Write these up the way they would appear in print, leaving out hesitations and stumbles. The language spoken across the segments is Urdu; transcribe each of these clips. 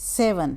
7,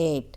8,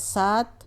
7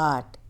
8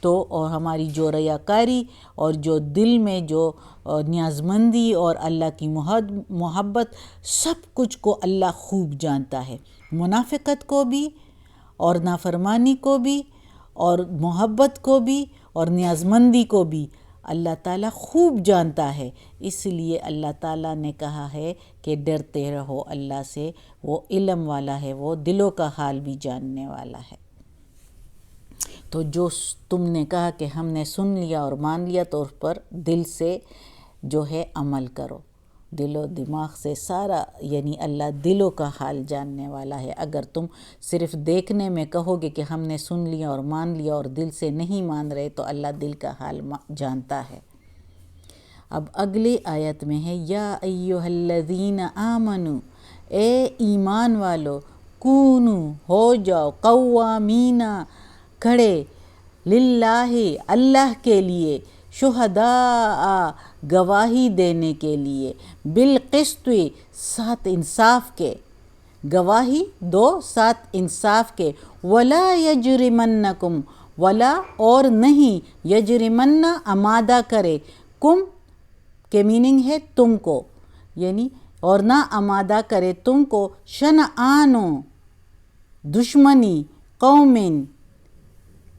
تو اور ہماری جو ریاکاری اور جو دل میں جو نیازمندی اور اللہ کی محبت، سب کچھ کو اللہ خوب جانتا ہے، منافقت کو بھی اور نافرمانی کو بھی اور محبت کو بھی اور نیازمندی کو بھی اللہ تعالیٰ خوب جانتا ہے۔ اس لیے اللہ تعالیٰ نے کہا ہے کہ ڈرتے رہو اللہ سے، وہ علم والا ہے، وہ دلوں کا حال بھی جاننے والا ہے۔ تو جو تم نے کہا کہ ہم نے سن لیا اور مان لیا، تو اس پر دل سے جو ہے عمل کرو، دل و دماغ سے سارا، یعنی اللہ دلوں کا حال جاننے والا ہے۔ اگر تم صرف دیکھنے میں کہو گے کہ ہم نے سن لیا اور مان لیا اور دل سے نہیں مان رہے، تو اللہ دل کا حال جانتا ہے۔ اب اگلی آیت میں ہے یا ایھا الذین آمنو، اے ایمان والو، کونو ہو جاؤ، قوامین کھڑے، للہ اللہ کے لیے، شہداء گواہی دینے کے لیے، بالقسط ساتھ انصاف کے، گواہی دو ساتھ انصاف کے، ولا یجرمنکم، ولا اور نہیں، یجرمن آمادہ کرے، کم کے میننگ ہے تم کو، یعنی اور نہ آمادہ کرے تم کو، شنآنو دشمنی، قومن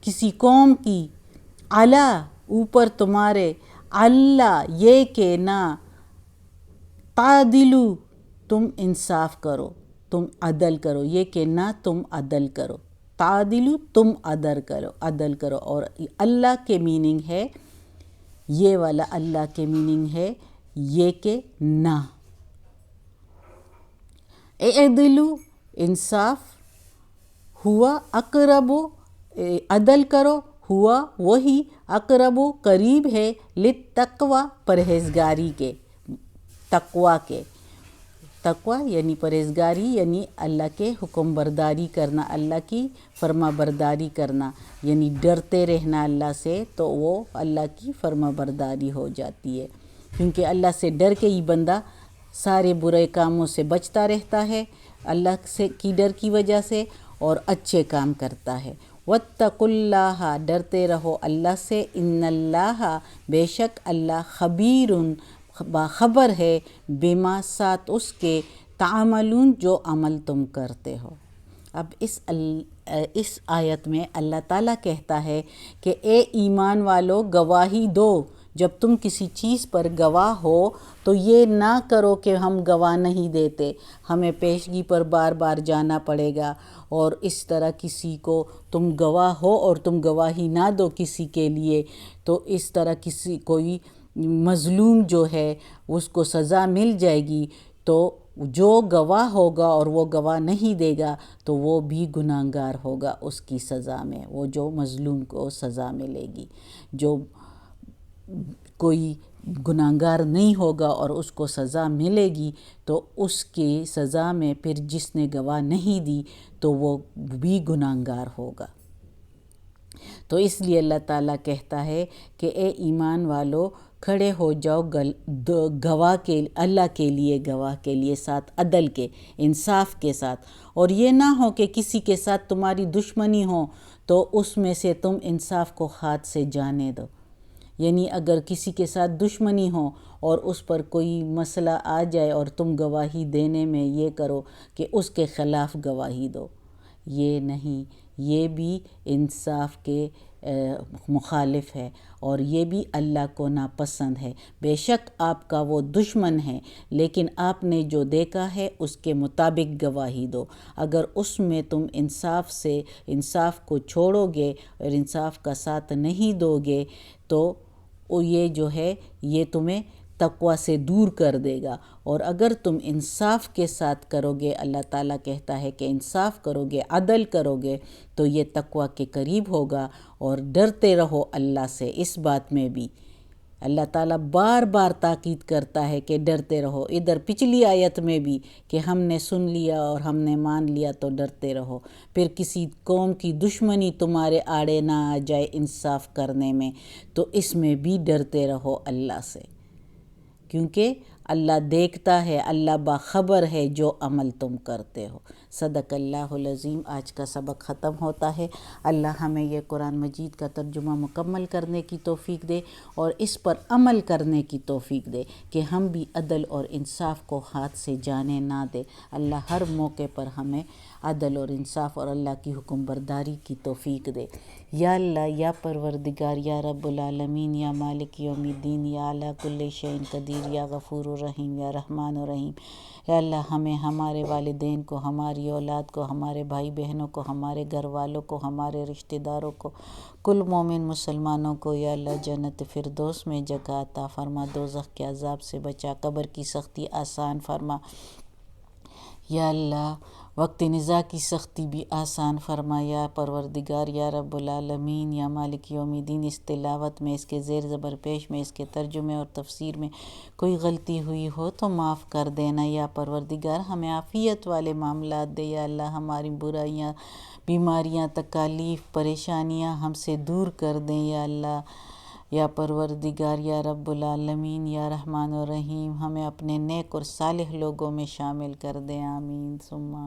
کسی قوم کی، علی اوپر تمہارے، اللہ یہ کہ نہ، تعدلو تم انصاف کرو، تم عدل کرو، یہ کہ نہ تم عدل کرو، تعدلو تم عدل کرو، اور اللہ کے میننگ ہے، یہ والا اللہ کے میننگ ہے یہ کہ نہ، اعدلو انصاف، ہوا اقرب عدل کرو، ہوا وہی اقرب قریب ہے، للتقوی پرہیزگاری کے، تقوی کے، تقوی یعنی پرہیزگاری، یعنی اللہ کے حکم برداری کرنا، اللہ کی فرما برداری کرنا، یعنی ڈرتے رہنا اللہ سے، تو وہ اللہ کی فرما برداری ہو جاتی ہے، کیونکہ اللہ سے ڈر کے ہی بندہ سارے برے کاموں سے بچتا رہتا ہے، اللہ سے کی ڈر کی وجہ سے، اور اچھے کام کرتا ہے۔ واتقوا اللہ، ڈرتے رہو اللہ سے، ان اللہ بے شک اللہ، خبیر باخبر ہے، بما ساتھ اس کے، تعملون جو عمل تم کرتے ہو۔ اب اس آیت میں اللہ تعالیٰ کہتا ہے کہ اے ایمان والو، گواہی دو، جب تم کسی چیز پر گواہ ہو تو یہ نہ کرو کہ ہم گواہ نہیں دیتے، ہمیں پیشگی پر بار بار جانا پڑے گا، اور اس طرح کسی کو تم گواہ ہو اور تم گواہی نہ دو کسی کے لیے، تو اس طرح کوئی مظلوم جو ہے اس کو سزا مل جائے گی، تو جو گواہ ہوگا اور وہ گواہ نہیں دے گا تو وہ بھی گناہگار ہوگا اس کی سزا میں، وہ جو مظلوم کو سزا ملے گی۔ جو کوئی گناہگار نہیں ہوگا اور اس کو سزا ملے گی تو اس کی سزا میں پھر جس نے گواہ نہیں دی تو وہ بھی گناہگار ہوگا۔ تو اس لیے اللہ تعالیٰ کہتا ہے کہ اے ایمان والو، کھڑے ہو جاؤ گواہ کے، اللہ کے لیے، گواہ کے لیے، ساتھ عدل کے، انصاف کے ساتھ، اور یہ نہ ہو کہ کسی کے ساتھ تمہاری دشمنی ہو تو اس میں سے تم انصاف کو ہاتھ سے جانے دو، یعنی اگر کسی کے ساتھ دشمنی ہو اور اس پر کوئی مسئلہ آ جائے اور تم گواہی دینے میں یہ کرو کہ اس کے خلاف گواہی دو، یہ نہیں، یہ بھی انصاف کے مخالف ہے، اور یہ بھی اللہ کو ناپسند ہے۔ بے شک آپ کا وہ دشمن ہے، لیکن آپ نے جو دیکھا ہے اس کے مطابق گواہی دو۔ اگر اس میں تم انصاف کو چھوڑو گے اور انصاف کا ساتھ نہیں دو گے تو یہ جو ہے یہ تمہیں تقوی سے دور کر دے گا، اور اگر تم انصاف کے ساتھ کرو گے، اللہ تعالیٰ کہتا ہے کہ انصاف کرو گے، عدل کرو گے، تو یہ تقوی کے قریب ہوگا، اور ڈرتے رہو اللہ سے۔ اس بات میں بھی اللہ تعالیٰ بار بار تاکید کرتا ہے کہ ڈرتے رہو، ادھر پچھلی آیت میں بھی کہ ہم نے سن لیا اور ہم نے مان لیا تو ڈرتے رہو، پھر کسی قوم کی دشمنی تمہارے آڑے نہ آ جائے انصاف کرنے میں، تو اس میں بھی ڈرتے رہو اللہ سے، کیونکہ اللہ دیکھتا ہے، اللہ باخبر ہے جو عمل تم کرتے ہو۔ صدق اللہ العظیم۔ آج کا سبق ختم ہوتا ہے۔ اللہ ہمیں یہ قرآن مجید کا ترجمہ مکمل کرنے کی توفیق دے اور اس پر عمل کرنے کی توفیق دے کہ ہم بھی عدل اور انصاف کو ہاتھ سے جانے نہ دے۔ اللہ ہر موقع پر ہمیں عدل اور انصاف اور اللہ کی حکم برداری کی توفیق دے۔ یا اللہ، یا پروردگار، یا رب العالمین، یا مالک یوم الدین، یا علی کل شیء قدیر، یا غفور الرحیم، یا رحمان الرحیم۔ یا اللہ ہمیں، ہمارے والدین کو، ہماری اولاد کو، ہمارے بھائی بہنوں کو، ہمارے گھر والوں کو، ہمارے رشتہ داروں کو، کل مومن مسلمانوں کو یا اللہ جنت فردوس میں جگہ عطا فرما، دوزخ کے عذاب سے بچا، قبر کی سختی آسان فرما۔ یا اللہ وقت نزاع کی سختی بھی آسان فرما۔ یا پروردگار، یا رب العالمین، یا مالک یوم الدین، اس تلاوت میں، اس کے زیر زبر پیش میں، اس کے ترجمے اور تفسیر میں کوئی غلطی ہوئی ہو تو معاف کر دینا۔ یا پروردگار ہمیں عافیت والے معاملات دے۔ یا اللہ ہماری برائیاں، بیماریاں، تکالیف، پریشانیاں ہم سے دور کر دیں۔ یا اللہ، یا پروردگار، یا رب العالمین، یا رحمان الرحیم، ہمیں اپنے نیک اور صالح لوگوں میں شامل کر دیں۔ آمین ثم آمین۔